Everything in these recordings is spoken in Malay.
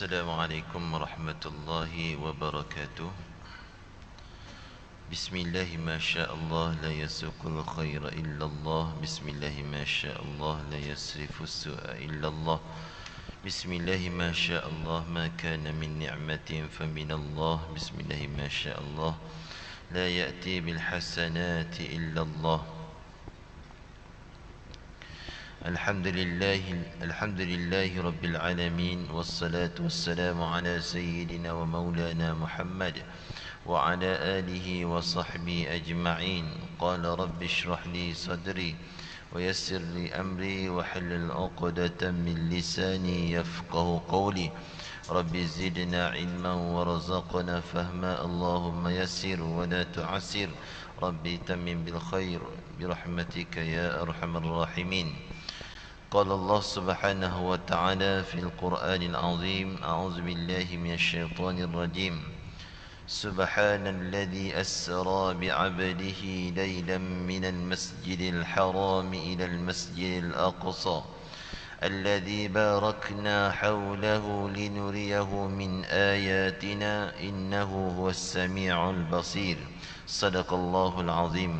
السلام عليكم ورحمة الله وبركاته. بسم الله ما شاء الله لا يسوق الخير إلا الله. بسم الله ما شاء الله لا يصرف السوء إلا الله. بسم الله ما شاء الله ما كان من نعمة فمن الله. بسم الله ما شاء الله لا يأتي بالحسنات إلا الله. الحمد لله رب العالمين، والصلاة والسلام على سيدنا ومولانا محمد وعلى آله وصحبه أجمعين. قال رب اشرح لي صدري ويسر لي أمري وحلل عقدة من لساني يفقه قولي. رب زدنا علما ورزقنا فهما. اللهم يسر ولا تعسر. ربي تمم بالخير برحمتك يا أرحم الراحمين. قال الله سبحانه وتعالى في القرآن العظيم: أعوذ بالله من الشيطان الرجيم. سبحان الذي أسرى بعبده ليلا من المسجد الحرام إلى المسجد الأقصى الذي باركنا حوله لنريه من آياتنا إنه هو السميع البصير. صدق الله العظيم.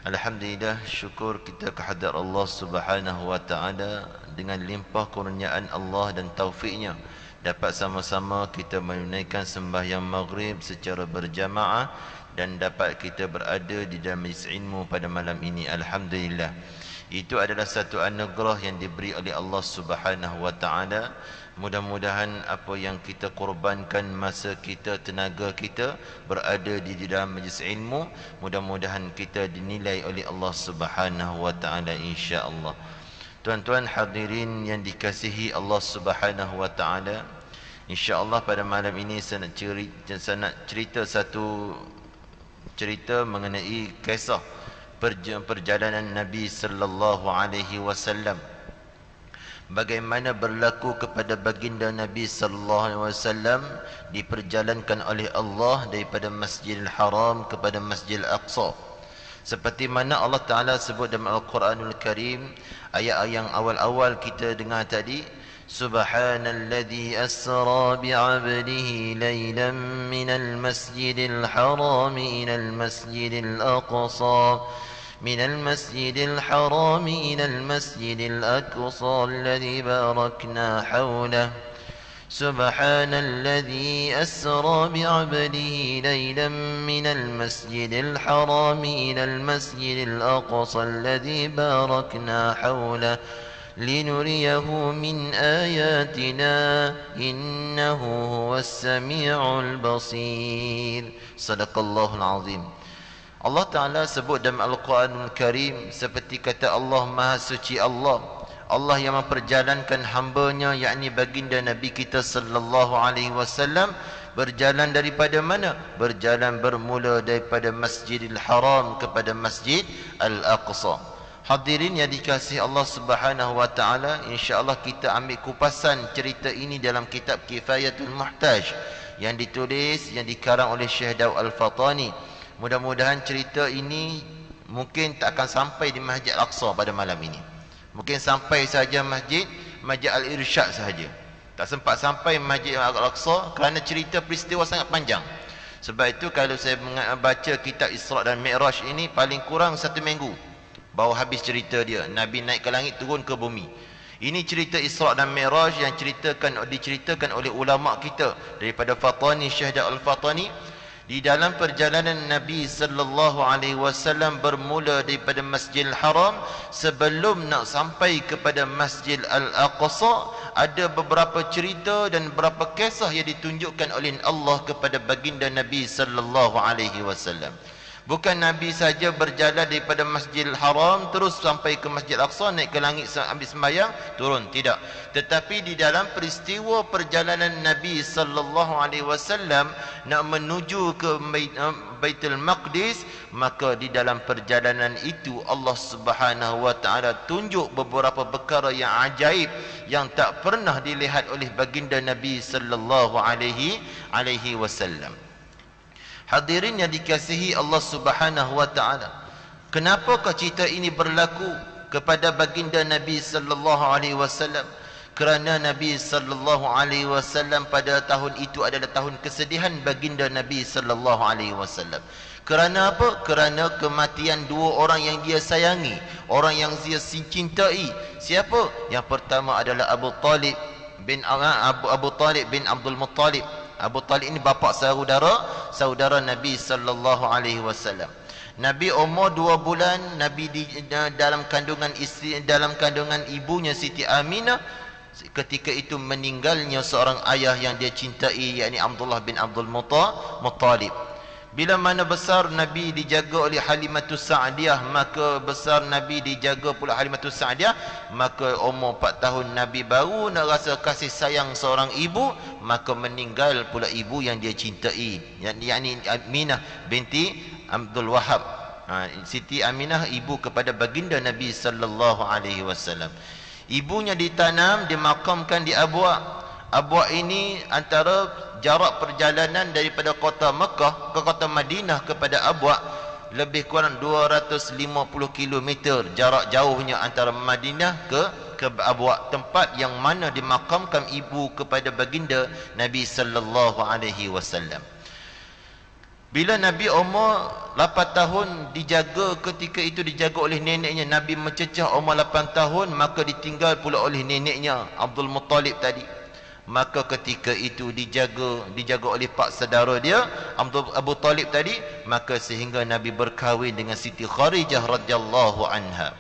Alhamdulillah, syukur kita kehadrat Allah Subhanahu wa taala dengan limpah kurniaan Allah dan taufiknya dapat sama-sama kita menunaikan sembahyang maghrib secara berjamaah dan dapat kita berada di dalam majlis ilmu pada malam ini. Alhamdulillah. Itu adalah satu anugerah yang diberi oleh Allah Subhanahu wa taala. Mudah-mudahan apa yang kita korbankan masa kita, tenaga kita berada di dalam majlis ilmu, mudah-mudahan kita dinilai oleh Allah Subhanahu wa taala insya-Allah. Tuan-tuan hadirin yang dikasihi Allah Subhanahu wa taala, insya-Allah pada malam ini saya nak cerita satu cerita mengenai kisah perjalanan Nabi sallallahu alaihi wasallam. Bagaimana berlaku kepada baginda Nabi sallallahu alaihi wasallam diperjalankan oleh Allah daripada Masjidil Haram kepada Masjidil Aqsa. Seperti mana Allah Taala sebut dalam Al-Quranul Karim, ayat yang awal-awal kita dengar tadi, Subhanalladzi asra bi'abdihi laylan minal masjidil haram ilal masjidil aqsa من المسجد الحرام إلى المسجد الأقصى الذي باركنا حوله سبحان الذي أسرى بعبده ليلا من المسجد الحرام إلى المسجد الأقصى الذي باركنا حوله لنريه من آياتنا إنه هو السميع البصير. صدق الله العظيم. Allah Ta'ala sebut dalam Al-Quranul Karim seperti kata Allah, Maha Suci Allah, Allah yang memperjalankan hambanya, yakni baginda Nabi kita sallallahu alaihi wasallam berjalan daripada mana? Berjalan bermula daripada Masjidil Haram kepada Masjid Al-Aqsa. Hadirin yang dikasihi Allah Subhanahu wa taala, insya-Allah kita ambil kupasan cerita ini dalam kitab Kifayatul Muhtaj yang ditulis, yang dikarang oleh Syekh Daud Al-Fatani. Mudah-mudahan cerita ini mungkin tak akan sampai di Masjid Al-Aqsa pada malam ini. Mungkin sampai saja Masjid Al-Irsyad sahaja. Tak sempat sampai Masjid Al-Aqsa kerana cerita peristiwa sangat panjang. Sebab itu kalau saya baca kitab Isra' dan Mi'raj ini paling kurang 1 minggu baru habis cerita dia. Nabi naik ke langit, turun ke bumi. Ini cerita Isra' dan Mi'raj yang diceritakan oleh ulama kita daripada Fatani, Syekh Daud Al-Fatani. Di dalam perjalanan Nabi sallallahu alaihi wasallam bermula daripada Masjidil Haram, sebelum nak sampai kepada Masjid Al-Aqsa, ada beberapa cerita dan beberapa kisah yang ditunjukkan oleh Allah kepada baginda Nabi sallallahu alaihi wasallam. Bukan Nabi saja berjalan daripada Masjidil Haram terus sampai ke Masjid Al-Aqsa, naik ke langit ambil sembahyang, turun, tidak. Tetapi di dalam peristiwa perjalanan Nabi sallallahu alaihi wasallam nak menuju ke Baitul Maqdis, maka di dalam perjalanan itu Allah Subhanahu wa taala tunjuk beberapa perkara yang ajaib yang tak pernah dilihat oleh baginda Nabi sallallahu alaihi wasallam. Hadirin yang dikasihi Allah Subhanahu wa taala, kenapakah cerita ini berlaku kepada baginda Nabi sallallahu alaihi wasallam? kerana Nabi sallallahu alaihi wasallam pada tahun itu adalah tahun kesedihan baginda Nabi sallallahu alaihi wasallam. Kerana apa? Kerana kematian dua orang yang dia sayangi, orang yang dia cintai. Siapa? Yang pertama adalah Abu Talib bin Abdul Muttalib. Abu Talib ini bapa saudara Nabi sallallahu alaihi wasallam. Nabi umur 2 bulan, Nabi dalam kandungan ibunya Siti Aminah. Ketika itu meninggalnya seorang ayah yang dia cintai, yakni Abdullah bin Abdul Muttalib. Bila mana besar Nabi dijaga oleh Halimatus Sa'diyah, maka besar Nabi dijaga pula Halimatus Sa'diyah, maka umur 4 tahun Nabi baru nak rasa kasih sayang seorang ibu, maka meninggal pula ibu yang dia cintai, yakni Aminah binti Abdul Wahab. Siti Aminah ibu kepada baginda Nabi sallallahu alaihi wasallam. Ibunya ditanam, dimakamkan di Abwa'. Abwa' ini antara jarak perjalanan daripada kota Mekah ke kota Madinah kepada Abwa' lebih kurang 250 km jarak jauhnya antara Madinah ke Abwa', tempat yang mana dimakamkan ibu kepada baginda Nabi sallallahu alaihi wasallam. Bila Nabi umur 8 tahun dijaga, ketika itu dijaga oleh neneknya. Nabi mencecah umur 8 tahun, maka ditinggal pula oleh neneknya Abdul Muttalib tadi. Maka ketika itu dijaga oleh pak saudara dia Abu Talib tadi, maka sehingga Nabi berkahwin dengan Siti Kharijah radhiyallahu anha.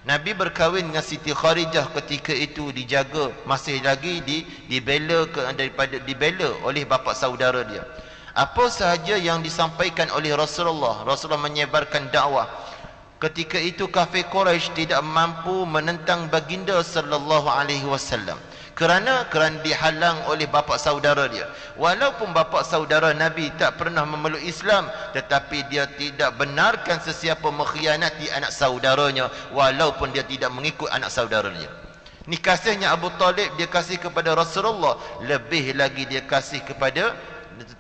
Nabi berkahwin dengan Siti Kharijah ketika itu dijaga, masih lagi dibela oleh bapa saudara dia. Apa sahaja yang disampaikan oleh Rasulullah menyebarkan dakwah. Ketika itu kafir Quraisy tidak mampu menentang baginda sallallahu alaihi wasallam. Kerana dihalang oleh bapa saudara dia. Walaupun bapa saudara Nabi tak pernah memeluk Islam, tetapi dia tidak benarkan sesiapa mengkhianati anak saudaranya, walaupun dia tidak mengikut anak saudara dia. Ni kasihnya Abu Talib, dia kasih kepada Rasulullah, lebih lagi dia kasih kepada,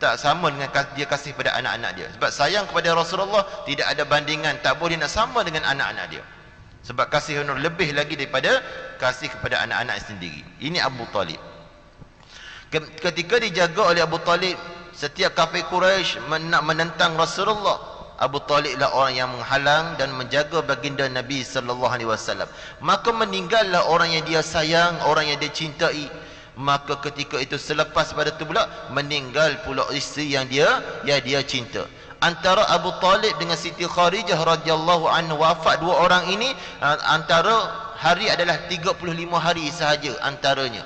tak sama dengan dia kasih pada anak-anak dia. Sebab sayang kepada Rasulullah tidak ada bandingan, tak boleh nak sama dengan anak-anak dia. Sebab kasih honor lebih lagi daripada kasih kepada anak-anak sendiri. Ini Abu Talib. Ketika dijaga oleh Abu Talib, setiap kafir Quraisy nak menentang Rasulullah, Abu Talib lah orang yang menghalang dan menjaga baginda Nabi sallallahu alaihi wasallam. Maka meninggallah orang yang dia sayang, orang yang dia cintai. Maka ketika itu selepas pada itu pula meninggal pula isteri yang dia cinta. Antara Abu Talib dengan Siti Kharijah radhiyallahu anhu, wafat dua orang ini antara hari adalah 35 hari sahaja antaranya.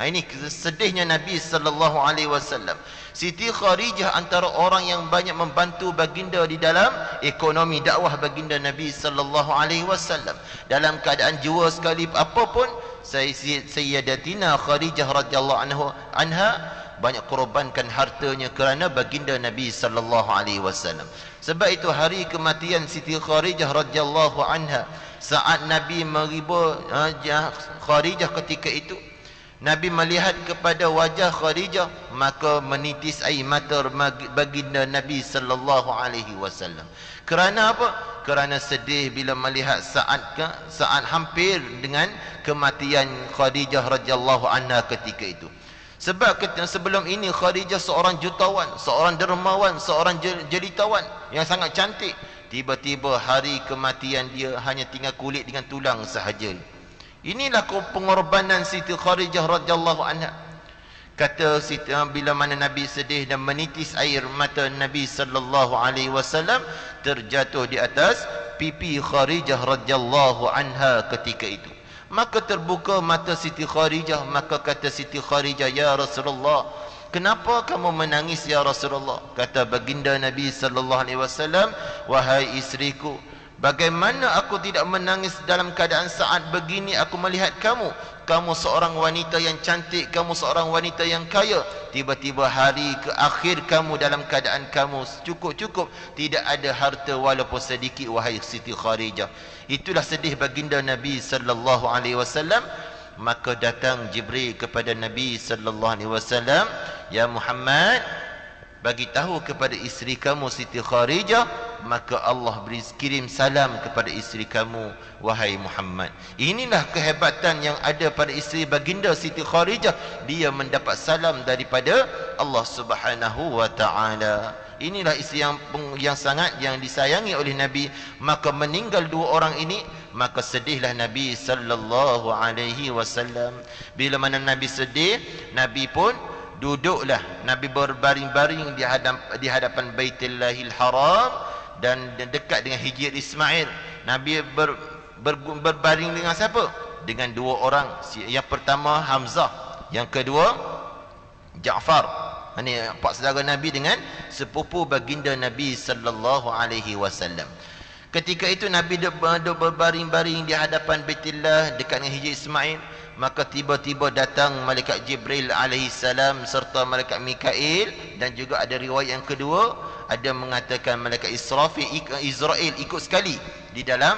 Ini sedihnya Nabi sallallahu alaihi wasallam. Siti Kharijah antara orang yang banyak membantu baginda di dalam ekonomi dakwah baginda Nabi sallallahu alaihi wasallam. Dalam keadaan jua sekali apapun, Sayyidatina Kharijah radhiyallahu anha banyak korbankan hartanya kerana baginda Nabi sallallahu alaihi wasallam. Sebab itu hari kematian Siti Kharijah radhiyallahu anha, saat Nabi meriba Kharijah ketika itu, Nabi melihat kepada wajah Kharijah, maka menitis air mata baginda Nabi sallallahu alaihi wasallam. Kerana apa? Kerana sedih bila melihat saat hampir dengan kematian Khadijah radhiyallahu anha ketika itu. Sebab sebelum ini Khadijah seorang jutawan, seorang dermawan, seorang jelitawan yang sangat cantik. Tiba-tiba hari kematian dia hanya tinggal kulit dengan tulang sahaja. Inilah pengorbanan Siti Kharijah radhiyallahu anha. Kata Siti, bila mana Nabi sedih dan menitis air mata Nabi sallallahu alaihi wasallam terjatuh di atas pipi Kharijah radhiyallahu anha ketika itu. Maka terbuka mata Siti Kharijah, maka kata Siti Kharijah, "Ya Rasulullah, kenapa kamu menangis ya Rasulullah?" Kata baginda Nabi sallallahu alaihi wasallam, "Wahai isteriku, bagaimana aku tidak menangis dalam keadaan saat begini aku melihat kamu. Kamu seorang wanita yang cantik, kamu seorang wanita yang kaya. Tiba-tiba hari ke akhir kamu dalam keadaan kamu cukup-cukup, tidak ada harta walaupun sedikit, wahai Siti Kharijah." Itulah sedih baginda Nabi sallallahu alaihi wasallam. Maka datang Jibril kepada Nabi sallallahu alaihi wasallam, "Ya Muhammad, bagi tahu kepada isteri kamu Siti Kharijah maka Allah beri kirim salam kepada isteri kamu, wahai Muhammad. Inilah kehebatan yang ada pada isteri baginda Siti Khadijah. Dia mendapat salam daripada Allah Subhanahu wa taala. Inilah isteri yang sangat yang disayangi oleh Nabi. Maka meninggal dua orang ini, maka sedihlah Nabi sallallahu alaihi wasallam. Bila mana Nabi sedih, Nabi pun duduklah. Nabi berbaring-baring di hadapan Baitullahil Haram dan dekat dengan Hijr Ismail. Nabi berbaring dengan siapa? Dengan dua orang. Yang pertama Hamzah, yang kedua Ja'far. Ini empat saudara Nabi dengan sepupu baginda Nabi sallallahu alaihi wasallam. Ketika itu Nabi berbaring-baring di hadapan Baitullah dekat dengan Hijr Ismail. Maka tiba-tiba datang malaikat Jibril alaihi salam serta malaikat Mikail, dan juga ada riwayat yang kedua ada mengatakan malaikat Israel ikut sekali di dalam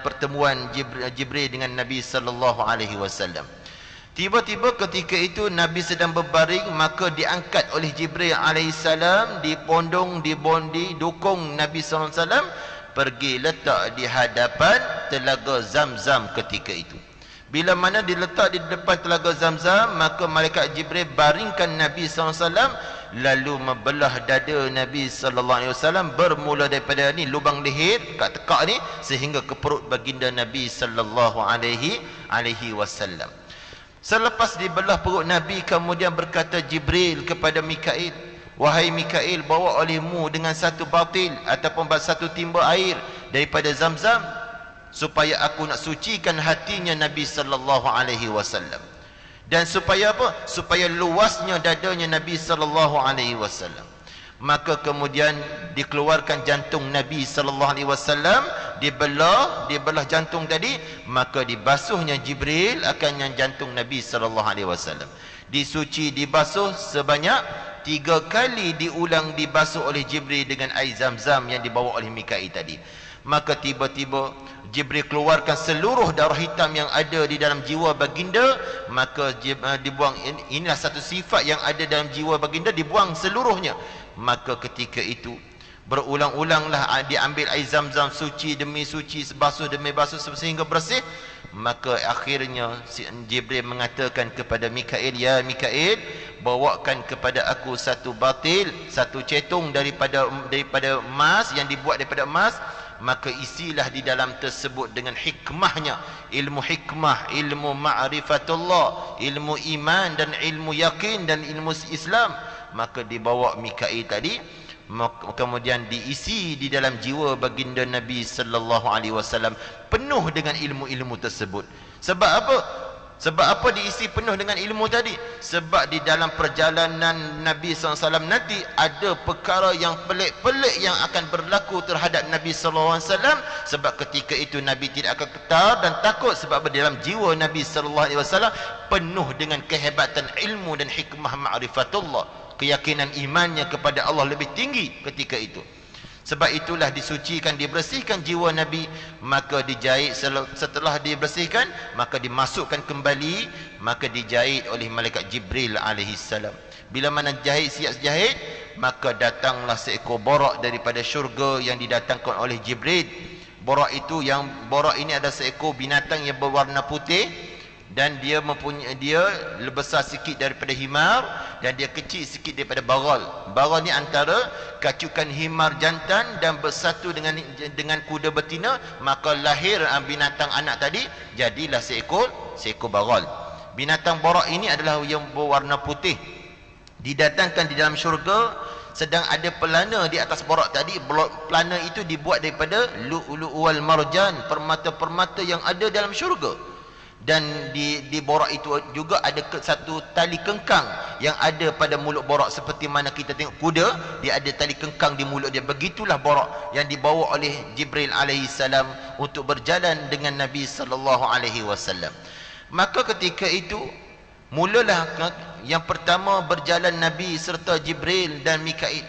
pertemuan Jibril dengan Nabi sallallahu alaihi wasallam. Tiba-tiba ketika itu Nabi sedang berbaring, maka diangkat oleh Jibril alaihissalam, dipondong, didukung Nabi sallallahu alaihi wasallam pergi letak di hadapan telaga Zamzam ketika itu. Bila mana diletak di depan telaga Zamzam, maka malaikat Jibril baringkan Nabi sallallahu alaihi wasallam, lalu membelah dada Nabi sallallahu alaihi wasallam bermula daripada ni lubang leher kat tekak ni sehingga ke perut baginda Nabi sallallahu alaihi wasallam. Selepas dibelah perut Nabi, kemudian berkata Jibril kepada Mikail, wahai Mikail, bawa olehmu dengan satu batil ataupun satu timba air daripada Zamzam, supaya aku nak sucikan hatinya Nabi sallallahu alaihi wasallam. Dan supaya apa? Supaya luasnya dadanya Nabi sallallahu alaihi wasallam. Maka kemudian dikeluarkan jantung Nabi sallallahu alaihi wasallam, dibelah jantung tadi, maka dibasuhnya Jibril akan yang jantung Nabi sallallahu alaihi wasallam. Disuci, dibasuh sebanyak 3 kali, diulang dibasuh oleh Jibril dengan air Zamzam yang dibawa oleh Mikail tadi. Maka tiba-tiba Jibril keluarkan seluruh darah hitam yang ada di dalam jiwa baginda, maka dibuang. Inilah satu sifat yang ada dalam jiwa baginda, dibuang seluruhnya. Maka ketika itu berulang-ulanglah diambil air Zamzam, suci demi suci, basuh demi basuh sehingga bersih. Maka akhirnya Jibril mengatakan kepada Mikail, ya Mikail, bawakan kepada aku satu batil, satu cetung daripada emas, yang dibuat daripada emas. Maka isilah di dalam tersebut dengan hikmahnya, ilmu hikmah, ilmu ma'rifatullah, ilmu iman dan ilmu yakin dan ilmu Islam. Maka dibawa Mikail tadi, kemudian diisi di dalam jiwa baginda Nabi sallallahu alaihi wasallam penuh dengan ilmu-ilmu tersebut. Sebab apa? Sebab apa diisi penuh dengan ilmu tadi? Sebab di dalam perjalanan Nabi SAW nanti ada perkara yang pelik-pelik yang akan berlaku terhadap Nabi SAW. Sebab ketika itu Nabi tidak akan ketar dan takut. Sebab di dalam jiwa Nabi SAW penuh dengan kehebatan ilmu dan hikmah ma'rifatullah. Keyakinan imannya kepada Allah lebih tinggi ketika itu. Sebab itulah disucikan, dibersihkan jiwa Nabi. Maka dijahit, setelah dibersihkan, maka dimasukkan kembali. Maka dijahit oleh malaikat Jibril alaihissalam. Bila mana jahit, siap jahit, maka datanglah seekor borak daripada syurga yang didatangkan oleh Jibril. Borak ini adalah seekor binatang yang berwarna putih, dan dia besar sikit daripada himar, dan dia kecil sikit daripada baral. Baral ni antara kacukan himar jantan dan bersatu dengan kuda betina, maka lahir binatang anak tadi, jadilah seekor baral. Binatang borak ini adalah yang berwarna putih, didatangkan di dalam syurga. Sedang ada pelana di atas borak tadi. Pelana itu dibuat daripada lu'lu' wal marjan, permata-permata yang ada dalam syurga. Dan di borak itu juga ada satu tali kengkang yang ada pada mulut borak, seperti mana kita tengok kuda, dia ada tali kengkang di mulut dia. Begitulah borak yang dibawa oleh Jibril alaihissalam untuk berjalan dengan Nabi sallallahu alaihi wasallam. Maka ketika itu mulalah yang pertama berjalan Nabi serta Jibril dan Mikail.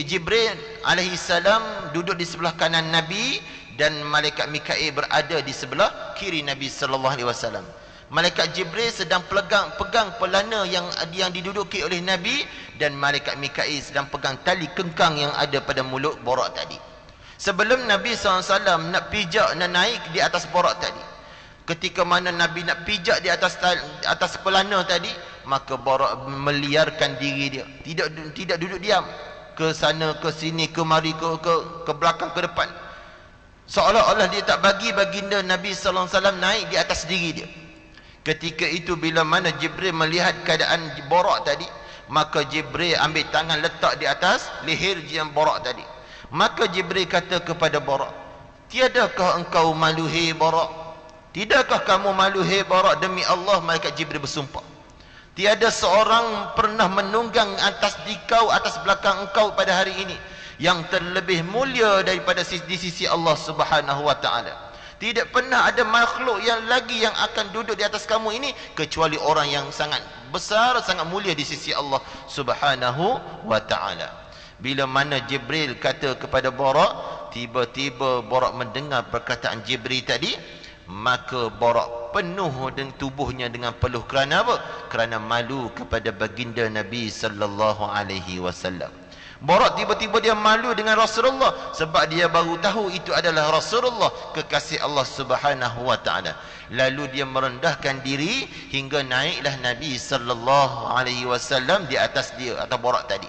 Jibril alaihissalam duduk di sebelah kanan Nabi, dan malaikat Mikail berada di sebelah kiri Nabi sallallahu alaihi wasallam. Malaikat Jibril sedang pegang pelana yang diduduki oleh Nabi, dan malaikat Mikail sedang pegang tali kengkang yang ada pada mulut borak tadi. Sebelum Nabi SAW nak pijak, nak naik di atas borak tadi, ketika mana Nabi nak pijak di atas pelana tadi, maka borak meliarkan diri dia, tidak duduk diam, ke sana ke sini, ke mari, ke belakang, ke depan, seolah-olah dia tak bagi baginda Nabi SAW naik di atas diri dia. Ketika itu bila mana Jibril melihat keadaan borak tadi, maka Jibril ambil tangan letak di atas leher yang borak tadi. Maka Jibril kata kepada borak, tiadakah engkau malu hai borak? Tidakkah kamu malu hai borak? Demi Allah, malaikat Jibril bersumpah, tiada seorang pernah menunggang atas belakang engkau pada hari ini yang terlebih mulia daripada di sisi Allah Subhanahu wa taala. Tidak pernah ada makhluk yang akan duduk di atas kamu ini kecuali orang yang sangat besar, sangat mulia di sisi Allah Subhanahu wa taala. Bila mana Jibril kata kepada Borak, tiba-tiba Borak mendengar perkataan Jibril tadi, maka Borak penuh dengan tubuhnya dengan peluh. Kerana apa? Kerana malu kepada baginda Nabi sallallahu alaihi wasallam. Borak tiba-tiba dia malu dengan Rasulullah, sebab dia baru tahu itu adalah Rasulullah, kekasih Allah Subhanahu wa taala. Lalu dia merendahkan diri hingga naiklah Nabi sallallahu alaihi wasallam di atas dia atau Borak tadi.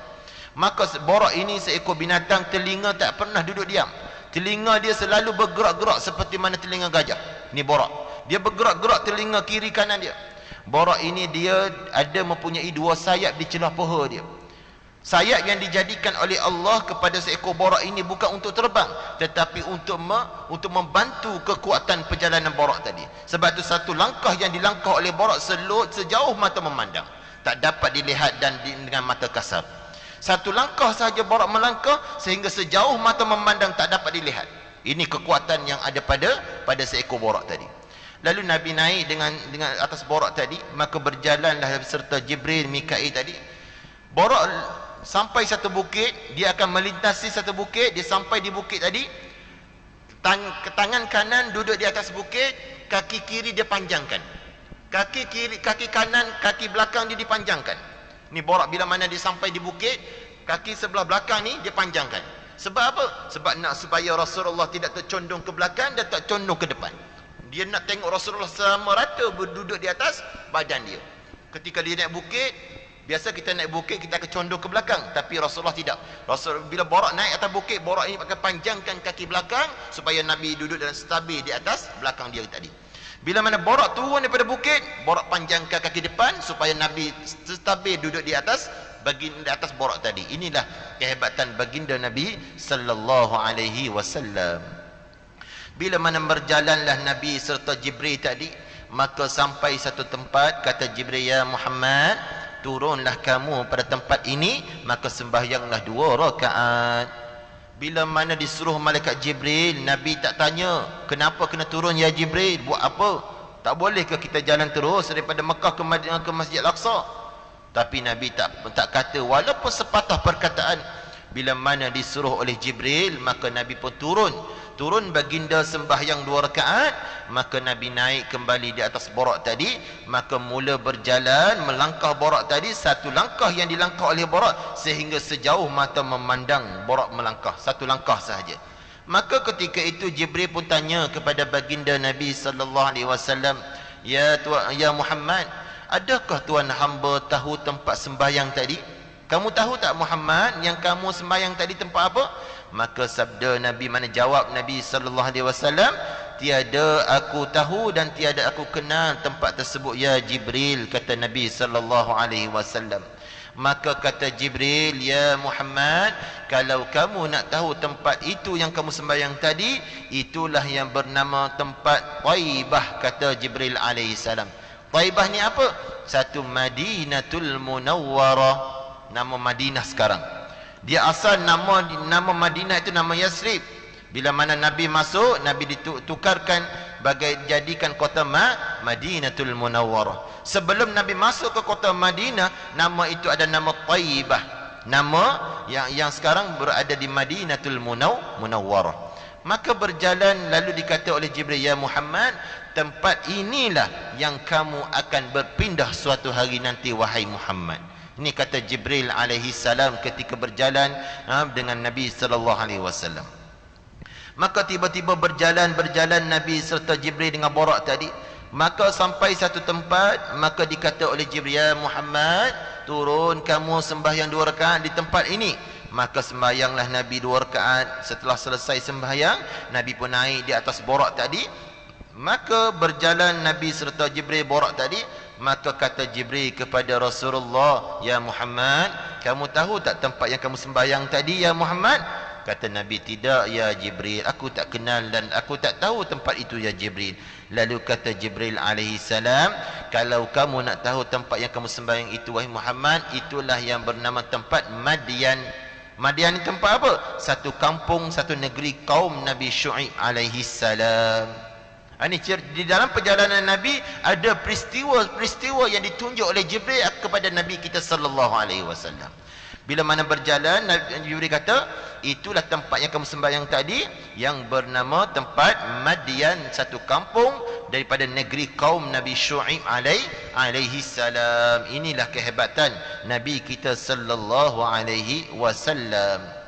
Maka Borak ini seekor binatang, telinga tak pernah duduk diam. Telinga dia selalu bergerak-gerak seperti mana telinga gajah. Ni Borak, dia bergerak-gerak telinga kiri kanan dia. Borak ini dia ada mempunyai dua sayap di celah paha dia. Sayap yang dijadikan oleh Allah kepada seekor borak ini bukan untuk terbang, tetapi untuk membantu kekuatan perjalanan borak tadi. Sebab itu satu langkah yang dilangkah oleh borak sejauh mata memandang, tak dapat dilihat dengan mata kasar. Satu langkah sahaja borak melangkah sehingga sejauh mata memandang tak dapat dilihat. Ini kekuatan yang ada pada seekor borak tadi. Lalu Nabi naik dengan atas borak tadi, maka berjalanlah serta Jibril, Mikail tadi. Borak sampai satu bukit, dia akan melintasi satu bukit. Dia sampai di bukit tadi, tangan kanan duduk di atas bukit, kaki kiri dia panjangkan, kaki kanan, kaki belakang dia dipanjangkan. Ni Borak bila mana dia sampai di bukit, kaki sebelah belakang ni dia panjangkan. Sebab apa? Sebab nak supaya Rasulullah tidak tercondong ke belakang dan tak condong ke depan. Dia nak tengok Rasulullah sama rata berduduk di atas badan dia. Ketika dia naik bukit, biasa kita naik bukit kita akan condong ke belakang, tapi Rasulullah tidak. Bila Borak naik atas bukit, Borak ini akan panjangkan kaki belakang supaya Nabi duduk dan stabil di atas belakang dia tadi. Bila mana Borak turun daripada bukit, Borak panjangkan kaki depan supaya Nabi stabil duduk di atas Borak tadi. Inilah kehebatan baginda Nabi sallallahu alaihi wasallam. Bila mana berjalanlah Nabi serta Jibril tadi, maka sampai satu tempat, kata Jibril, ya Muhammad, turunlah kamu pada tempat ini, maka sembahyanglah 2 rakaat. Bila mana disuruh malaikat Jibril, Nabi tak tanya, kenapa kena turun ya Jibril, buat apa? Tak boleh ke kita jalan terus daripada Mekah ke Masjid Al-Aqsa? Tapi Nabi tak kata, walaupun sepatah perkataan. Bila mana disuruh oleh Jibril, maka Nabi pun turun baginda sembahyang 2 rakaat. Maka Nabi naik kembali di atas Borak tadi, maka mula berjalan melangkah Borak tadi, satu langkah yang dilangkah oleh Borak sehingga sejauh mata memandang Borak melangkah, satu langkah sahaja. Maka ketika itu Jibril pun tanya kepada baginda Nabi sallallahu alaihi wasallam, ya Muhammad, adakah tuan hamba tahu tempat sembahyang tadi? Kamu tahu tak Muhammad, yang kamu sembahyang tadi tempat apa? Maka sabda Nabi, mana jawab Nabi sallallahu alaihi wasallam, tiada aku tahu dan tiada aku kenal tempat tersebut ya Jibril, kata Nabi sallallahu alaihi wasallam. Maka kata Jibril, ya Muhammad, kalau kamu nak tahu tempat itu yang kamu sembahyang tadi, itulah yang bernama tempat Taibah, kata Jibril alaihi salam. Taibah ni apa? Satu Madinatul Munawwarah, nama Madinah sekarang. Dia asal nama Madinah itu nama Yasrib. Bila mana Nabi masuk, Nabi ditukarkan jadikan kota Madinatul Munawwarah. Sebelum Nabi masuk ke kota Madinah, nama itu ada nama Taibah, nama yang sekarang berada di Madinatul Munawwarah. Maka berjalan, lalu dikata oleh Jibril, ya Muhammad, tempat inilah yang kamu akan berpindah suatu hari nanti, wahai Muhammad. Ini kata Jibril alaihi salam ketika berjalan dengan Nabi sallallahu alaihi wasallam. Maka tiba-tiba berjalan Nabi serta Jibril dengan borak tadi. Maka sampai satu tempat, maka dikata oleh Jibril, ya Muhammad, turun kamu sembahyang 2 rakaat di tempat ini. Maka sembahyanglah Nabi 2 rakaat. Setelah selesai sembahyang, Nabi pun naik di atas borak tadi. Maka berjalan Nabi serta Jibril borak tadi. Maka kata Jibril kepada Rasulullah, ya Muhammad, kamu tahu tak tempat yang kamu sembahyang tadi, ya Muhammad? Kata Nabi, tidak ya Jibril, aku tak kenal dan aku tak tahu tempat itu, ya Jibril. Lalu kata Jibril alaihi salam, kalau kamu nak tahu tempat yang kamu sembahyang itu, wahai Muhammad, itulah yang bernama tempat Madian. Madian ni tempat apa? Satu kampung, satu negeri kaum Nabi Syuaib alaihi salam. Ini di dalam perjalanan Nabi ada peristiwa-peristiwa yang ditunjuk oleh Jibril kepada Nabi kita sallallahu alaihi wasallam. Bila mana berjalan, Nabi Jibril kata, itulah tempat yang kamu sembahyang tadi, yang bernama tempat Madian, satu kampung daripada negeri kaum Nabi Syuaib alaihi salam. Inilah kehebatan Nabi kita sallallahu alaihi wasallam.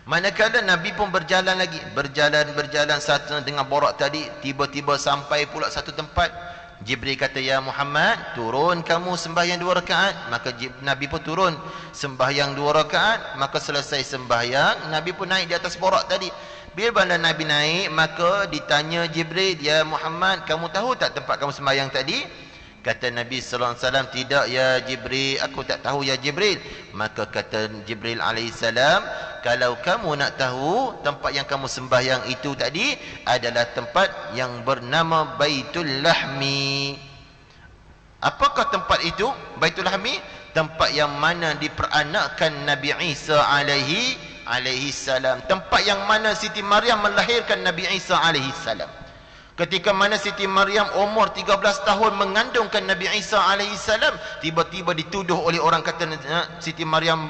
Manakala Nabi pun berjalan lagi, berjalan satu dengan borak tadi, tiba-tiba sampai pula satu tempat. Jibril kata, ya Muhammad, turun kamu sembahyang 2 rakaat. Maka Nabi pun turun sembahyang 2 rakaat. Maka selesai sembahyang, Nabi pun naik di atas borak tadi. Bila Nabi naik, maka ditanya Jibril, ya Muhammad, kamu tahu tak tempat kamu sembahyang tadi? Kata Nabi sallallahu alaihi wasallam, tidak ya Jibril, aku tak tahu ya Jibril. Maka kata Jibril alaihi salam, kalau kamu nak tahu, tempat yang kamu sembahyang itu tadi adalah tempat yang bernama Baitul Lahmi. Apakah tempat itu? Baitul Lahmi, tempat yang mana diperanakkan Nabi Isa alaihi salam. Tempat yang mana Siti Maryam melahirkan Nabi Isa alaihi salam. Ketika mana Siti Maryam umur 13 tahun mengandungkan Nabi Isa alaihi salam, tiba-tiba dituduh oleh orang kata Siti Maryam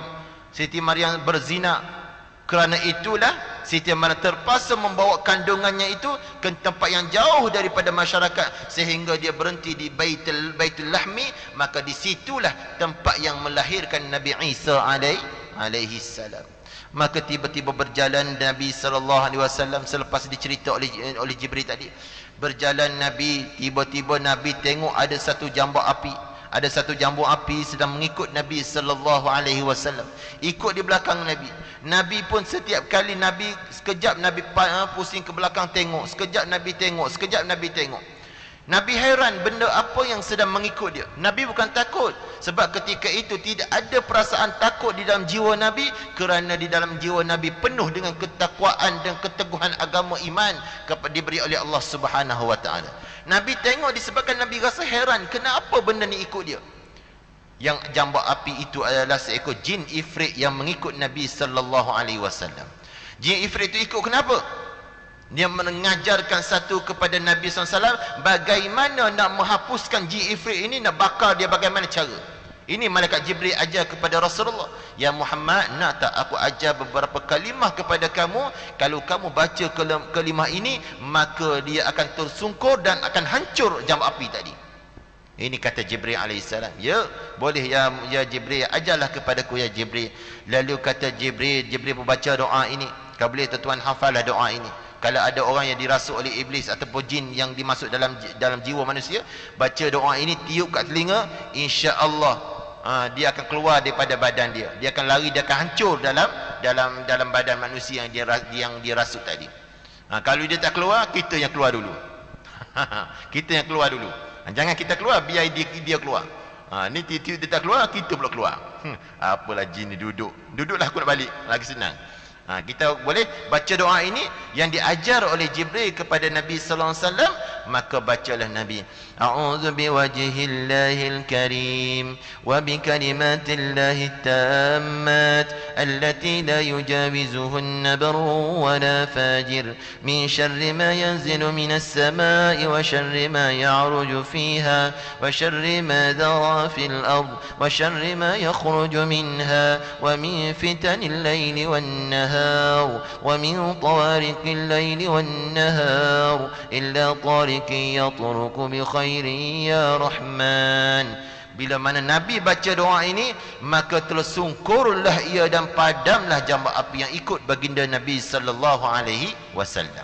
berzina. Kerana itulah Siti Maryam terpaksa membawa kandungannya itu ke tempat yang jauh daripada masyarakat, sehingga dia berhenti di Baitul Lahmi. Maka disitulah tempat yang melahirkan Nabi Isa alaihi salam. Maka tiba-tiba berjalan Nabi sallallahu alaihi wasallam, selepas dicerita oleh Jibril tadi, berjalan Nabi, tiba-tiba Nabi tengok ada satu jambu api. Ada satu jambu api sedang mengikut Nabi sallallahu alaihi wasallam, ikut di belakang Nabi. Nabi pun setiap kali Nabi sekejap, Nabi pusing ke belakang tengok, sekejap Nabi tengok, sekejap Nabi tengok. Nabi hairan benda apa yang sedang mengikut dia. Nabi bukan takut, sebab ketika itu tidak ada perasaan takut di dalam jiwa Nabi, kerana di dalam jiwa Nabi penuh dengan ketakwaan dan keteguhan agama iman diberi oleh Allah Subhanahu wa taala. Nabi tengok disebabkan Nabi rasa heran, kenapa benda ni ikut dia. Yang jambu api itu adalah seekor jin ifrit yang mengikut Nabi sallallahu alaihi wasallam. Jin ifrit itu ikut kenapa? Dia mengajarkan satu kepada Nabi SAW, bagaimana nak menghapuskan jin ifrit ini, nak bakar dia bagaimana cara. Ini malaikat Jibril ajar kepada Rasulullah, ya Muhammad, nak tak aku ajar beberapa kalimah kepada kamu, kalau kamu baca kalimah ini, maka dia akan tersungkur dan akan hancur jambu api tadi. Ini kata Jibril alaihissalam. Ya, boleh ya Jibril, ajarlah kepadaku ya Jibril. Lalu kata Jibril membaca doa ini. Kau boleh tuan hafallah doa ini. Kalau ada orang yang dirasuk oleh iblis ataupun jin yang dimasuk dalam jiwa manusia, baca doa ini, tiup kat telinga, insya-Allah dia akan keluar daripada badan dia. Dia akan lari, dia akan hancur dalam badan manusia yang dia rasuk tadi. Kalau dia tak keluar, kita yang keluar dulu. Kita yang keluar dulu. Jangan kita keluar, biar dia keluar. Ni tiup dia tak keluar, kita pula keluar. Apalah jin ni duduklah aku nak balik, lagi senang. Kita boleh baca doa ini yang diajar oleh Jibril kepada Nabi sallallahu alaihi wasallam maka bacalah Nabi, a'udzu biwajhillahil karim wa bikalimatillahi tammat allati la yujawizuhunna barrun wa la fajir min syarri ma yanzilu minas samai wa syarri ma ya'ruju fiha wa syarri ma dara fil ard wa syarri ma yakhruju minha wa min fitanil laili wan nahar wa min tawariqil laili wan nahar illa tariqi yatruku bi khairin ya Rahman. Bila mana Nabi baca doa ini, maka tersungkurlah ia dan padamlah jambak api yang ikut baginda Nabi sallallahu alaihi wasallam.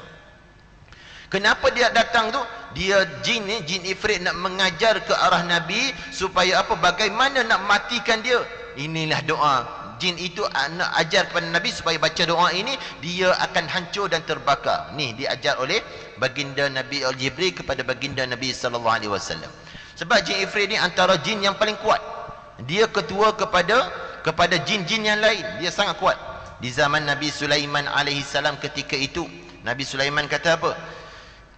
Kenapa dia datang tu? Dia jin ni, jin ifrit nak mengajar ke arah Nabi supaya apa? Bagaimana nak matikan dia. Inilah doa. Jin itu nak ajar kepada Nabi supaya baca doa ini, dia akan hancur dan terbakar. Ni diajar oleh baginda Nabi Jibril kepada baginda Nabi sallallahu alaihi wasallam. Sebab jin ifrit ni antara jin yang paling kuat. Dia ketua kepada jin-jin yang lain. Dia sangat kuat. Di zaman Nabi Sulaiman alaihi salam ketika itu, Nabi Sulaiman kata apa?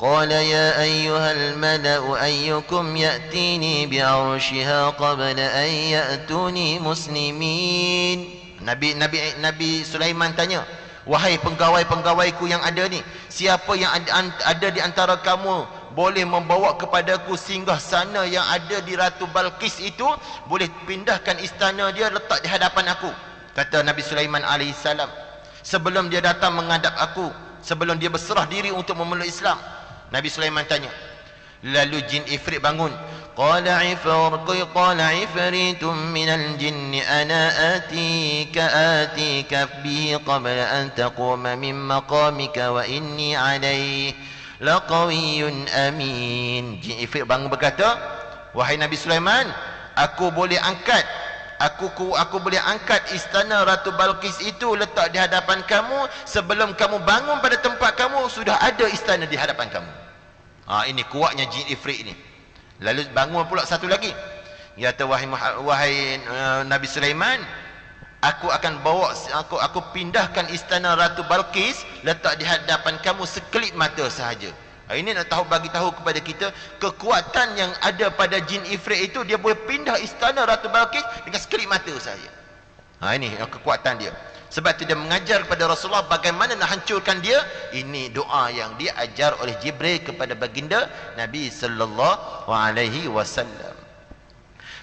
Qala ya ayyuhal mala'u ayyukum ya'tini bi'arshiha qabla an ya'tuni muslimin. Nabi Sulaiman tanya, wahai pengawai-pengawaiku yang ada ni, siapa yang ada di antara kamu boleh membawa kepadaku singgah sana yang ada di Ratu Balqis itu, boleh pindahkan istana dia letak di hadapan aku. Kata Nabi Sulaiman alaihissalam, sebelum dia datang menghadap aku, sebelum dia berserah diri untuk memeluk Islam. Nabi Sulaiman tanya. Lalu jin ifrit bangun. Qala ifritum minal jinni ana atika bihi qabla an taquma min maqamika wa inni alayhi laqawiyyun amin. Jin ifrit bangun berkata, wahai Nabi Sulaiman, aku boleh angkat istana Ratu Balqis itu letak di hadapan kamu. Sebelum kamu bangun pada tempat kamu, sudah ada istana di hadapan kamu. Ini kuatnya jin ifrit ini. Lalu bangun pula satu lagi. Dia kata, wahai Nabi Sulaiman, aku pindahkan istana Ratu Balqis letak di hadapan kamu sekelip mata sahaja. Ini nak bagi tahu kepada kita kekuatan yang ada pada jin ifrit itu. Dia boleh pindah istana Ratu Balqis dengan sekelip mata saja. Ini kekuatan dia. Sebab itu dia mengajar kepada Rasulullah bagaimana nak hancurkan dia. Ini doa yang diajar oleh Jibril kepada baginda Nabi sallallahu alaihi wasallam.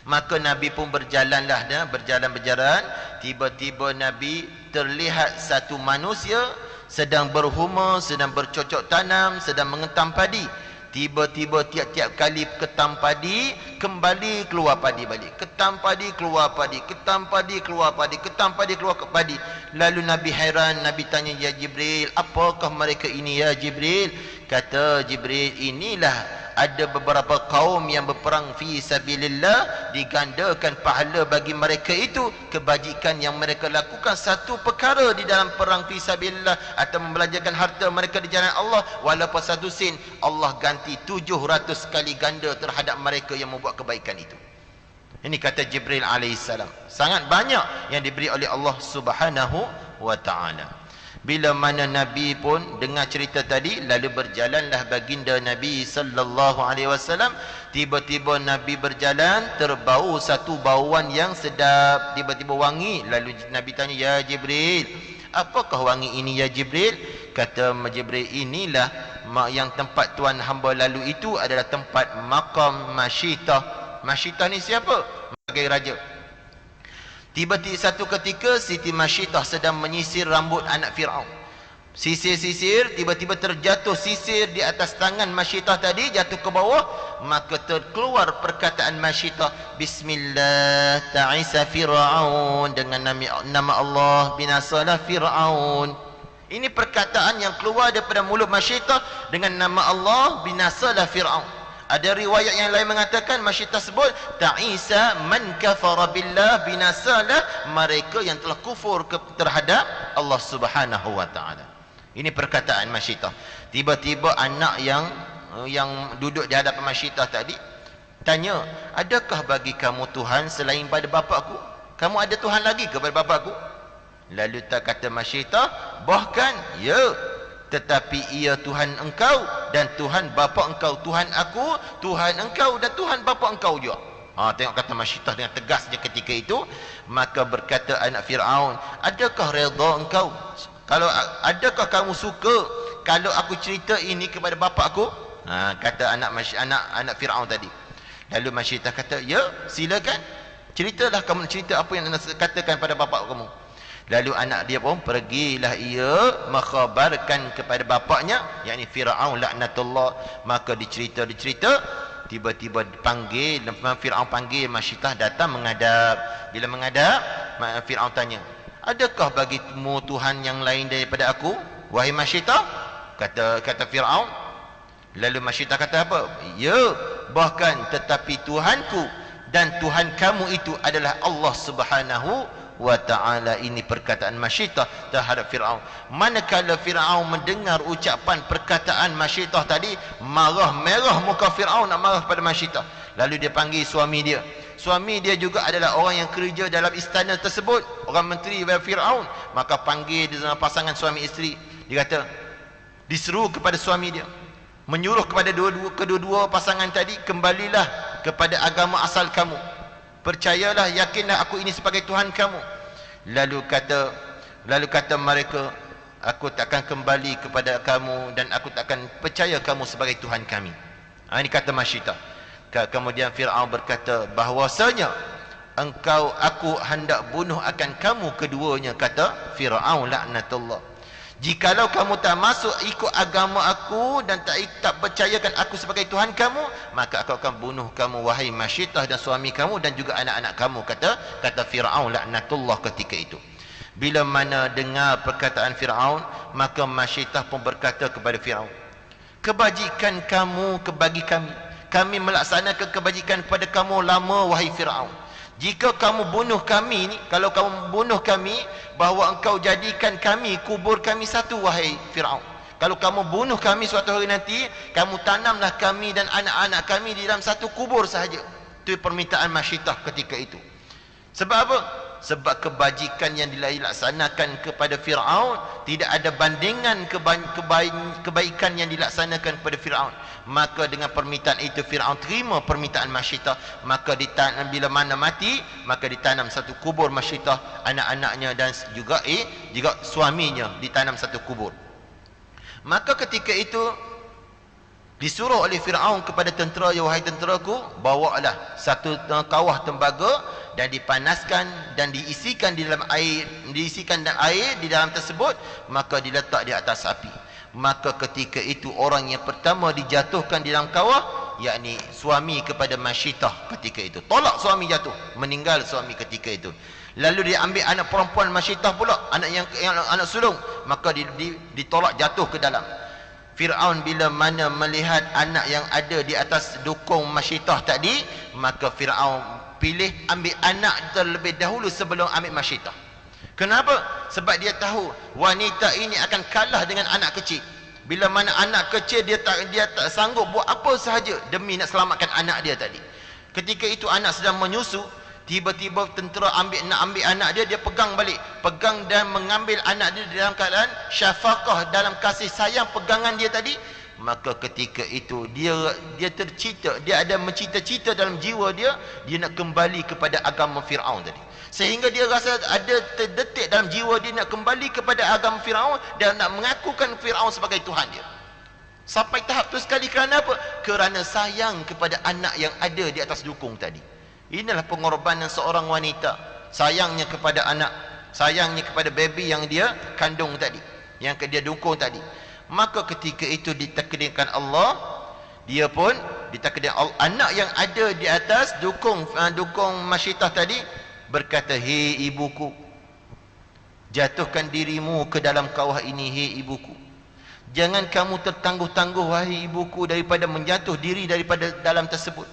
Maka Nabi pun berjalan. Tiba-tiba Nabi terlihat satu manusia sedang berhuma, sedang bercocok tanam, sedang mengetam padi. Tiba-tiba tiap-tiap kali ketam padi, kembali keluar padi balik. Ketam padi, keluar padi. Ketam padi, keluar padi. Ketam padi, keluar padi. Lalu Nabi hairan. Nabi tanya, ya Jibril, apakah mereka ini ya Jibril? Kata Jibril, inilah ada beberapa kaum yang berperang fi sabilillah, digandakan pahala bagi mereka itu kebajikan yang mereka lakukan satu perkara di dalam perang fi sabilillah atau membelanjakan harta mereka di jalan Allah, walaupun satu sen, Allah ganti 700 kali ganda terhadap mereka yang membuat kebaikan itu. Ini kata Jibril alaihissalam. Sangat banyak yang diberi oleh Allah Subhanahu wa taala. Bila mana Nabi pun dengar cerita tadi, lalu berjalanlah baginda Nabi sallallahu alaihi wasallam. Tiba-tiba Nabi berjalan, terbau satu bauan yang sedap, tiba-tiba wangi. Lalu Nabi tanya, ya Jibril, apakah wangi ini ya Jibril? Kata Jibril, inilah yang tempat tuan hamba lalu itu adalah tempat makam Masyitah. Masyitah ni siapa? Sebagai raja. Tiba-tiba satu ketika Siti Masyitah sedang menyisir rambut anak Fir'aun. Sisir-sisir, tiba-tiba terjatuh sisir di atas tangan Masyitah tadi, jatuh ke bawah. Maka terkeluar perkataan Masyitah, Bismillah ta'isa Fir'aun, dengan nama Allah binasalah Fir'aun. Ini perkataan yang keluar daripada mulut Masyitah, dengan nama Allah binasalah Fir'aun. Ada riwayat yang lain mengatakan Masyitah sebut ta'isa man kafara billah, binasalah mereka yang telah kufur terhadap Allah Subhanahu wa taala. Ini perkataan Masyitah. Tiba-tiba anak yang duduk di hadapan Masyitah tadi tanya, adakah bagi kamu Tuhan selain pada bapakku? Kamu ada Tuhan lagi kepada bapakku? Lalu tak kata Masyitah, bahkan ya, tetapi ia Tuhan engkau dan Tuhan bapa engkau, Tuhan aku, Tuhan engkau dan Tuhan bapa engkau juga. Tengok kata Masyidah dengan tegas je ketika itu. Maka berkata anak Fir'aun, adakah redha engkau? Kalau adakah kamu suka kalau aku cerita ini kepada bapa aku? Kata anak Fir'aun tadi. Lalu Masyidah kata, ya silakan, ceritalah, kamu cerita apa yang anda katakan pada bapa kamu. Lalu anak dia pun pergilah ia mengkhabarkan kepada bapaknya, yakni Fir'aun laknatullah. Maka dicerita, tiba-tiba dipanggil, Fir'aun panggil Masyidah datang menghadap. Bila menghadap, Fir'aun tanya, adakah bagimu Tuhan yang lain daripada aku, wahai Masyidah? Kata Fir'aun. Lalu Masyidah kata apa? Ya, bahkan tetapi Tuhanku dan Tuhan kamu itu adalah Allah Subhanahu wa ta'ala. Ini perkataan Masyidah terhadap Fir'aun. Manakala Fir'aun mendengar ucapan perkataan Masyidah tadi, merah muka Fir'aun nak marah pada Masyidah. Lalu dia panggil suami dia. Suami dia juga adalah orang yang kerja dalam istana tersebut, orang menteri Fir'aun. Maka panggil dia pasangan suami isteri. Dia kata, diseru kepada suami dia, menyuruh kepada kedua-dua pasangan tadi, kembalilah kepada agama asal kamu, percayalah, yakinlah aku ini sebagai Tuhan kamu. Lalu kata mereka, aku takkan kembali kepada kamu dan aku takkan percaya kamu sebagai Tuhan kami. Ini kata Masyidah. Kemudian Fir'aun berkata, bahwasanya aku hendak bunuh akan kamu keduanya, kata Fir'aun laknatullah. Jikalau kamu tak masuk ikut agama aku dan tak percayakan aku sebagai Tuhan kamu, maka aku akan bunuh kamu, wahai Masyidah, dan suami kamu dan juga anak-anak kamu, kata Fir'aun laknatullah ketika itu. Bila mana dengar perkataan Fir'aun, maka Masyidah pun berkata kepada Fir'aun, kebajikan kamu bagi kami melaksanakan kebajikan kepada kamu lama, wahai Fir'aun. Jika kamu bunuh kami ni, kalau kamu bunuh kami, bahawa engkau jadikan kami, kubur kami satu, wahai Fir'aun. Kalau kamu bunuh kami suatu hari nanti, kamu tanamlah kami dan anak-anak kami di dalam satu kubur sahaja. Itu permintaan Masyidah ketika itu. Sebab apa? Sebab kebajikan yang dilaksanakan kepada Fir'aun tidak ada bandingan kebaikan yang dilaksanakan kepada Fir'aun. Maka dengan permintaan itu Fir'aun terima permintaan Masyidah. Maka bila mana mati, maka ditanam satu kubur Masyidah, anak-anaknya dan juga suaminya ditanam satu kubur. Maka ketika itu disuruh oleh Fir'aun kepada tentera, ya wahai tenteraku, bawalah satu kawah tembaga dan dipanaskan dan diisikan dalam air di dalam tersebut, maka diletak di atas api. Maka ketika itu orang yang pertama dijatuhkan di dalam kawah, yakni suami kepada Masyidah ketika itu. Tolak suami jatuh, meninggal suami ketika itu. Lalu dia ambil anak perempuan Masyidah pula, anak sulung, maka ditolak jatuh ke dalam. Fir'aun bila mana melihat anak yang ada di atas dukung Masyidah tadi, maka Fir'aun pilih ambil anak terlebih dahulu sebelum ambil Masyidah. Kenapa? Sebab dia tahu wanita ini akan kalah dengan anak kecil. Bila mana anak kecil dia tak sanggup buat apa sahaja demi nak selamatkan anak dia tadi. Ketika itu anak sedang menyusu, tiba-tiba tentera nak ambil anak dia, dia pegang balik, pegang dan mengambil anak dia dalam keadaan syafaqah, dalam kasih sayang pegangan dia tadi. Maka ketika itu dia tercita, dia ada mencita-cita dalam jiwa dia nak kembali kepada agama Fir'aun tadi. Sehingga dia rasa ada terdetik dalam jiwa dia nak kembali kepada agama Fir'aun dan nak mengakukan Fir'aun sebagai Tuhan dia. Sampai tahap tu sekali kerana apa? Kerana sayang kepada anak yang ada di atas dukung tadi. Inilah pengorbanan seorang wanita, sayangnya kepada anak, sayangnya kepada baby yang dia kandung tadi, yang dia dukung tadi. Maka ketika itu ditakdirkan Allah, dia pun ditakdirkan Allah, anak yang ada di atas dukung Masyidah tadi berkata, hei ibuku, jatuhkan dirimu ke dalam kawah ini, hei ibuku. Jangan kamu tertangguh-tangguh, wahai ibuku, daripada menjatuh diri daripada dalam tersebut.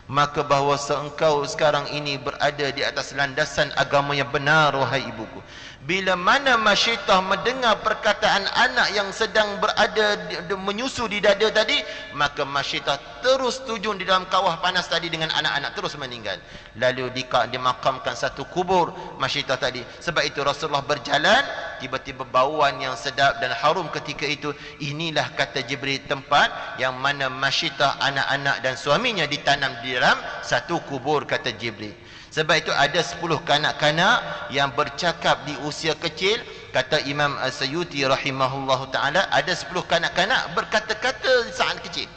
Maka bahawa engkau sekarang ini berada di atas landasan agama yang benar, wahai ibuku. Bila mana Masyidah mendengar perkataan anak yang sedang berada menyusu di dada tadi, maka Masyidah terus terjun di dalam kawah panas tadi dengan anak-anak, terus meninggal. Lalu dimakamkan satu kubur Masyidah tadi. Sebab itu Rasulullah berjalan, tiba-tiba bauan yang sedap dan harum ketika itu. Inilah kata Jibril tempat yang mana Masyidah, anak-anak dan suaminya ditanam di dalam satu kubur, kata Jibril. Sebab itu ada 10 kanak-kanak yang bercakap di usia kecil. Kata Imam As-Suyuti rahimahullahu ta'ala, ada 10 kanak-kanak berkata-kata saat kecil.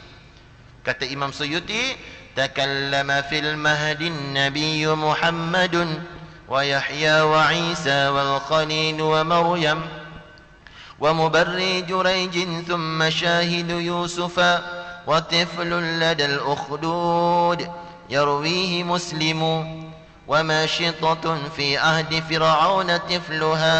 Kata Imam Suyuti, takallama fil mahdin nabiyyu Muhammadun wa Yahya wa Isa wal Khalil wa Maryam wa mubarri Jurayjin thumma shahidu Yusufa wa tiflun ladal ukhdud yarwihi Muslimu وماشطة في عهد فرعون طفلها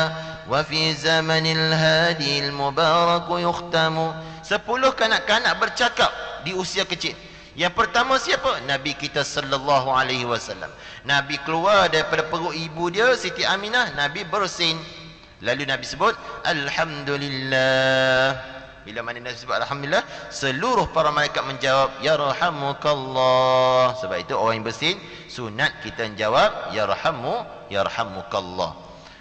وفي زمن الهادي المبارك يختم. 10 kanak-kanak bercakap di usia kecil. Yang pertama siapa? Nabi kita sallallahu alaihi wasallam. Nabi keluar daripada perut ibu dia Siti Aminah, Nabi bersin. Lalu Nabi sebut alhamdulillah. Bila mana Nabi sebut alhamdulillah, seluruh para malaikat menjawab yarhamukallah. Sebab itu orang yang bersin sunat kita menjawab yarhamukallah.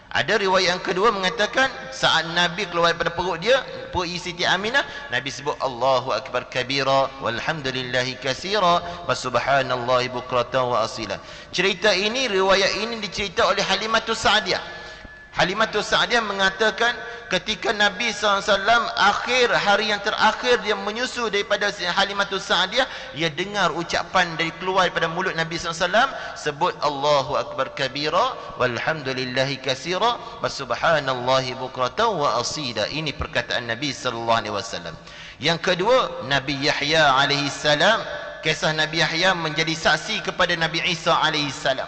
Ada riwayat yang kedua mengatakan saat Nabi keluar daripada perut dia, perut Siti Aminah, Nabi sebut Allahu akbar kabira walhamdulillahi katsira wa subhanallahi bukratan wa asila. Cerita ini, riwayat ini dicerita oleh Halimatus Sa'diyah. Halimatus Sa'diyah mengatakan ketika Nabi SAW akhir hari yang terakhir dia menyusu daripada Halimatus Sa'diyah, dia dengar ucapan dari keluar daripada mulut Nabi SAW, sebut Allahu akbar kabira walhamdulillahi katsira wa subhanallahi bukratan wa asila. Ini perkataan Nabi SAW. Yang kedua, Nabi Yahya alaihi salam. Kisah Nabi Yahya menjadi saksi kepada Nabi Isa alaihi salam.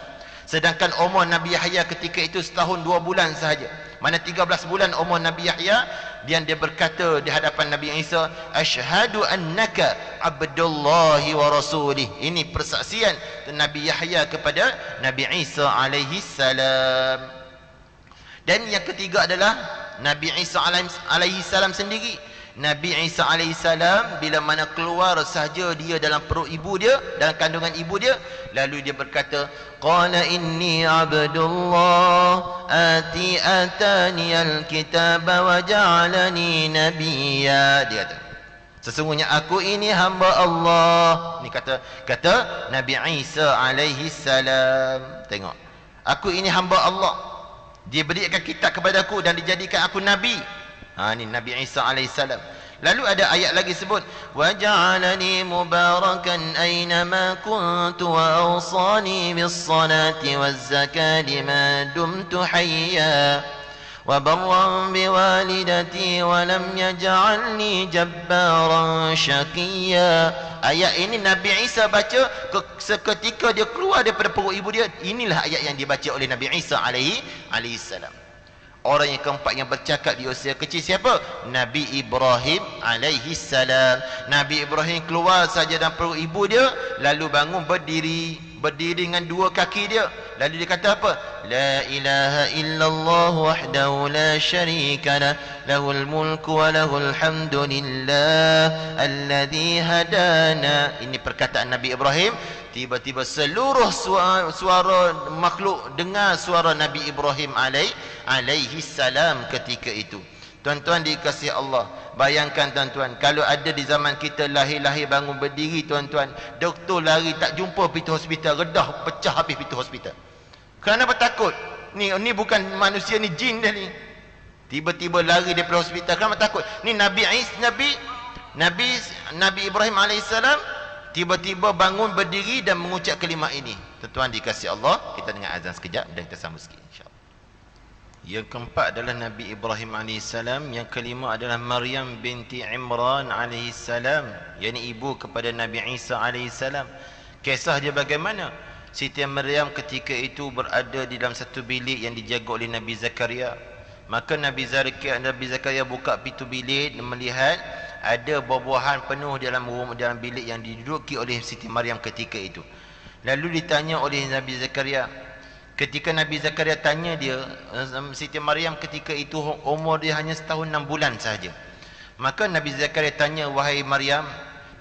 Sedangkan umur Nabi Yahya ketika itu setahun 2 bulan sahaja. Mana 13 bulan umur Nabi Yahya, dia berkata di hadapan Nabi Isa, asyhadu annaka abdullahi wa rasulih. Ini persaksian Nabi Yahya kepada Nabi Isa alaihi salam. Dan yang ketiga adalah Nabi Isa alaihi salam sendiri. Nabi Isa alaihissalam bila mana keluar sahaja dia dalam perut ibu dia, dalam kandungan ibu dia, lalu dia berkata, qala inni abdullah atani alkitaba wa ja'alani nabiyya. Dia kata, sesungguhnya aku ini hamba Allah. Ini kata Nabi Isa alaihissalam. Tengok, aku ini hamba Allah, dia berikan kitab kepadaku dan dijadikan aku nabi. Ini Nabi Isa alaihissalam. Lalu ada ayat lagi sebut, wa ja'alani mubarakan aynama kuntu wa awsani bis salati waz zakati ma dumtu hayya wa barran bi walidati wa lam yaj'alni jabbaran syaqiyya. Ayat ini Nabi Isa baca seketika dia keluar daripada perut ibu dia. Inilah ayat yang dibaca oleh Nabi Isa alaihissalam. Orang yang keempat yang bercakap di usia kecil siapa? Nabi Ibrahim alaihi salam. Nabi Ibrahim keluar saja dalam perut ibu dia, lalu bangun berdiri dengan 2 kaki dia. Lalu dia kata apa? La ilaha illallah wahdahu la syarika lah, lahul mulku wa lahul hamdu lillah alladhi hadana. Ini perkataan Nabi Ibrahim. Tiba-tiba seluruh suara makhluk dengar suara Nabi Ibrahim alaihi salam ketika itu. Tuan-tuan dikasihi Allah, bayangkan tuan-tuan, kalau ada di zaman kita lahir-lahir bangun berdiri tuan-tuan, doktor lari tak jumpa pintu hospital, redah pecah habis pintu hospital. Kenapa takut? Ni bukan manusia, ni jin dah ni. Tiba-tiba lari daripada hospital, kenapa takut? Ni Nabi Ibrahim alaihissalam tiba-tiba bangun berdiri dan mengucap kalimat ini. Tuan-tuan dikasihi Allah, kita dengar azan sekejap dan kita sambung sikit insya-Allah. Yang keempat adalah Nabi Ibrahim alaihissalam. Yang kelima adalah Maryam binti Imran alaihissalam, yakni ibu kepada Nabi Isa alaihissalam. Kisah dia bagaimana? Siti Maryam ketika itu berada di dalam satu bilik yang dijaga oleh Nabi Zakaria. Maka Nabi Zakaria buka pintu bilik dan melihat ada buah-buahan penuh dalam bilik yang diduduki oleh Siti Maryam ketika itu. Lalu ditanya oleh Nabi Zakaria, Ketika Nabi Zakaria tanya dia, Siti Maryam ketika itu umur dia hanya setahun 6 bulan sahaja. Maka Nabi Zakaria tanya, wahai Maryam,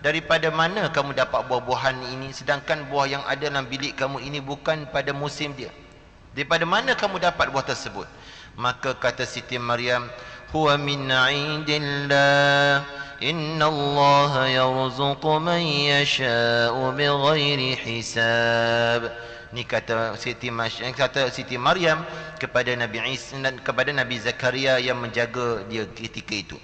daripada mana kamu dapat buah-buahan ini, sedangkan buah yang ada dalam bilik kamu ini bukan pada musim dia? Daripada mana kamu dapat buah tersebut? Maka kata Siti Maryam, huwa min indillah, inna Allah yarzuqu man yasha'u bighairi hisab. Ni kata Siti Maryam kepada Nabi Isa dan kepada Nabi Zakaria yang menjaga dia ketika itu.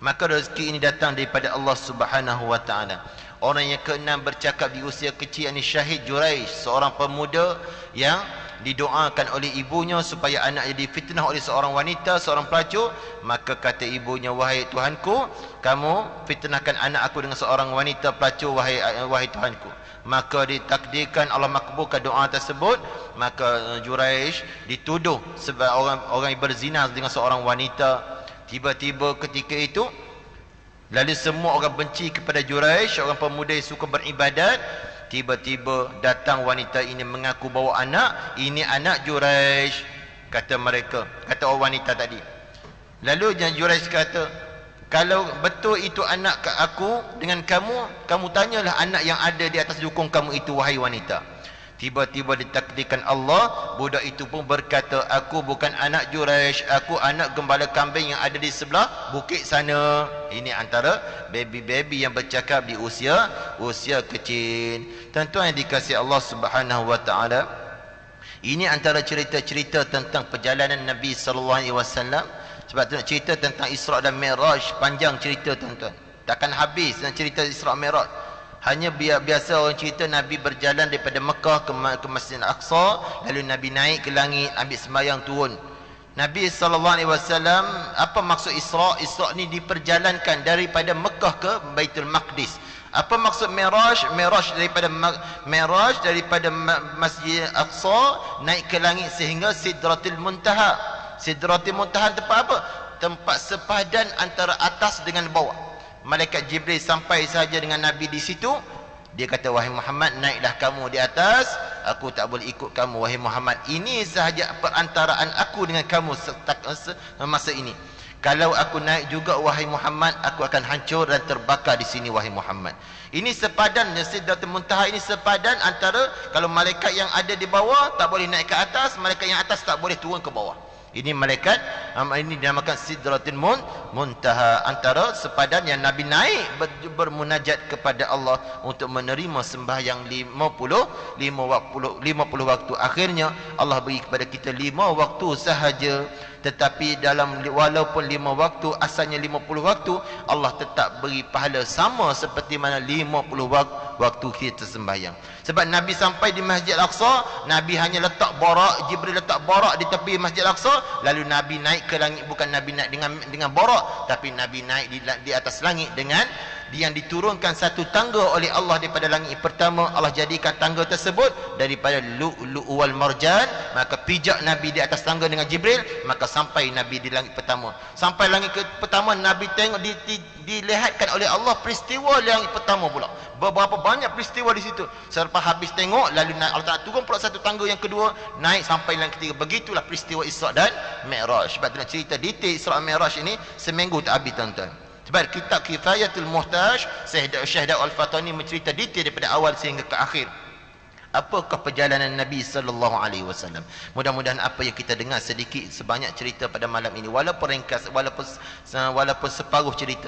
Maka rezeki ini datang daripada Allah Subhanahu wa taala. Orang yang keenam bercakap di usia kecil, ini Syahid Juraish, seorang pemuda yang didoakan oleh ibunya supaya anaknya difitnah oleh seorang wanita, seorang pelacur. Maka kata ibunya, wahai Tuhanku, kamu fitnahkan anak aku dengan seorang wanita pelacur, wahai Tuhanku. Maka ditakdirkan Allah makbulkan doa tersebut. Maka Juraish dituduh sebagai orang yang berzina dengan seorang wanita. Tiba-tiba ketika itu, lalu semua orang benci kepada Juraish, orang pemuda yang suka beribadat. Tiba-tiba datang wanita ini mengaku bawa anak, ini anak Juraish, kata mereka, kata orang wanita tadi. Lalu Juraish kata, kalau betul itu anak aku dengan kamu, kamu tanyalah anak yang ada di atas dukung kamu itu, wahai wanita. Tiba-tiba ditakdirkan Allah, budak itu pun berkata, aku bukan anak Juraish, aku anak gembala kambing yang ada di sebelah bukit sana. Ini antara baby-baby yang bercakap di usia kecil. Tuan-tuan yang dikasihi Allah Subhanahu wa taala, ini antara cerita-cerita tentang perjalanan Nabi sallallahu alaihi wasallam. Sebab tu nak cerita tentang Isra dan Mi'raj, panjang cerita tuan-tuan. Takkan habis dengan cerita Isra Mi'raj. Hanya biasa orang cerita Nabi berjalan daripada Mekah ke Masjid Al-Aqsa, lalu Nabi naik ke langit, ambil sembahyang, turun. Nabi SAW, apa maksud Isra? Isra ni diperjalankan daripada Mekah ke Baitul Maqdis. Apa maksud Mi'raj? Mi'raj daripada Masjid Al-Aqsa naik ke langit sehingga Sidratul Muntaha. Sidratul Muntaha tempat apa? Tempat sepadan antara atas dengan bawah. Malaikat Jibril sampai saja dengan Nabi di situ. Dia kata, wahai Muhammad, naiklah kamu di atas, aku tak boleh ikut kamu, wahai Muhammad. Ini sahaja perantaraan aku dengan kamu masa ini. Kalau aku naik juga, wahai Muhammad, aku akan hancur dan terbakar di sini, wahai Muhammad. Ini sepadan, Sidratul Muntaha ini sepadan antara, kalau malaikat yang ada di bawah tak boleh naik ke atas, malaikat yang atas tak boleh turun ke bawah. Ini malaikat, ini dinamakan Sidratul Muntaha, antara sepadan yang Nabi naik bermunajat kepada Allah untuk menerima sembahyang 50 waktu. Akhirnya Allah beri kepada kita 5 waktu sahaja. Tetapi walaupun 5 waktu, asalnya 50 waktu, Allah tetap beri pahala sama seperti mana 50 waktu kita sembahyang. Sebab Nabi sampai di Masjid Al-Aqsa, Nabi hanya letak borak, Jibril letak borak di tepi Masjid Al-Aqsa, lalu Nabi naik ke langit. Bukan Nabi naik dengan borak, tapi Nabi naik di atas langit dengan yang diturunkan satu tangga oleh Allah daripada langit pertama. Allah jadikan tangga tersebut daripada lu'lu' wal marjan. Maka pijak Nabi di atas tangga dengan Jibril, maka sampai Nabi di langit pertama. Sampai langit pertama, Nabi tengok dilihatkan oleh Allah peristiwa langit pertama pula. Berapa banyak peristiwa di situ. Selepas habis tengok, lalu Allah Ta'ala turun pula satu tangga yang kedua, naik sampai langit ketiga. Begitulah peristiwa Isra dan Mi'raj. Sebab tu nak cerita detail Isra Mi'raj ini seminggu tak habis tuan-tuan. Sebab kitab Kifayatul Muhtaj, Syekh Daud Al-Fatani mencerita detail daripada awal sehingga ke akhir. Apakah perjalanan Nabi sallallahu alaihi wasallam? Mudah-mudahan apa yang kita dengar sedikit sebanyak cerita pada malam ini, walaupun ringkas, walaupun separuh cerita,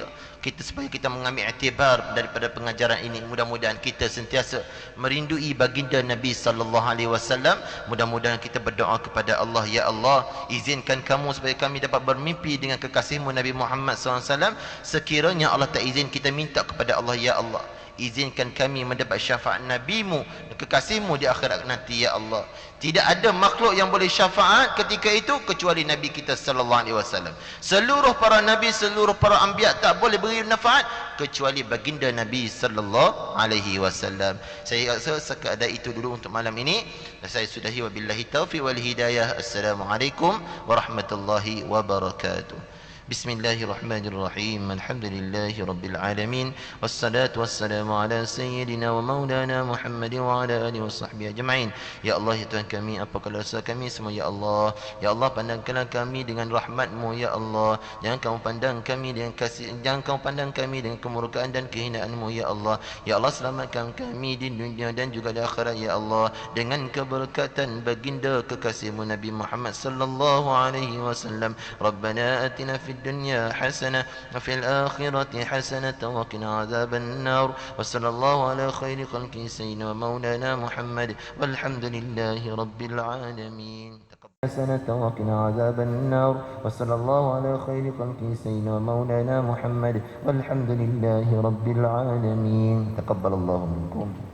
supaya kita mengambil iktibar daripada pengajaran ini. Mudah-mudahan kita sentiasa merindui baginda Nabi sallallahu alaihi wasallam. Mudah-mudahan kita berdoa kepada Allah, ya Allah, izinkan kamu supaya kami dapat bermimpi dengan kekasihmu Nabi Muhammad sallallahu alaihi wasallam. Sekiranya Allah tak izin, kita minta kepada Allah, ya Allah, izinkan kami mendapat syafaat Nabi-Mu, kekasih-Mu di akhirat nanti, ya Allah. Tidak ada makhluk yang boleh syafaat ketika itu kecuali Nabi kita sallallahu alaihi wasallam. Seluruh para nabi, seluruh para anbiya tak boleh beri syafaat kecuali baginda Nabi sallallahu alaihi wasallam. Saya rasa sekadar itu dulu untuk malam ini. Saya sudahi, wabillahi taufiq wal hidayah. Assalamualaikum warahmatullahi wabarakatuh. بسم الله الرحمن الرحيم الحمد لله رب العالمين والصلاة والسلام على سيدنا ومولانا محمد وعلى آله وصحبه أجمعين. Ya Allah, ya Tuhan kami, apakah dosa kami semua, ya Allah. Ya Allah, pandangkanlah kami dengan rahmat-Mu, ya Allah. Jangan Kamu pandang kami dengan kasih, jangan Kamu pandang kami dengan kemurkaan dan kehinaan-Mu, ya Allah. Ya Allah, selamatkan kami di dunia dan juga di akhirat, ya Allah, dengan keberkatan baginda kekasih-Mu Nabi Muhammad sallallahu alaihi wasallam. Rabbana atina fid dunya hasanah wa fil akhirati hasanah wa qina adzaban nar. Wa sallallahu ala khairi khalqi sayyidina wa maulana Muhammad walhamdulillahi rabbil alamin. حسنة وقنا عذاب النار وصلى الله على خير خلق سيدنا ومولانا محمد والحمد لله رب العالمين. تقبل الله منكم.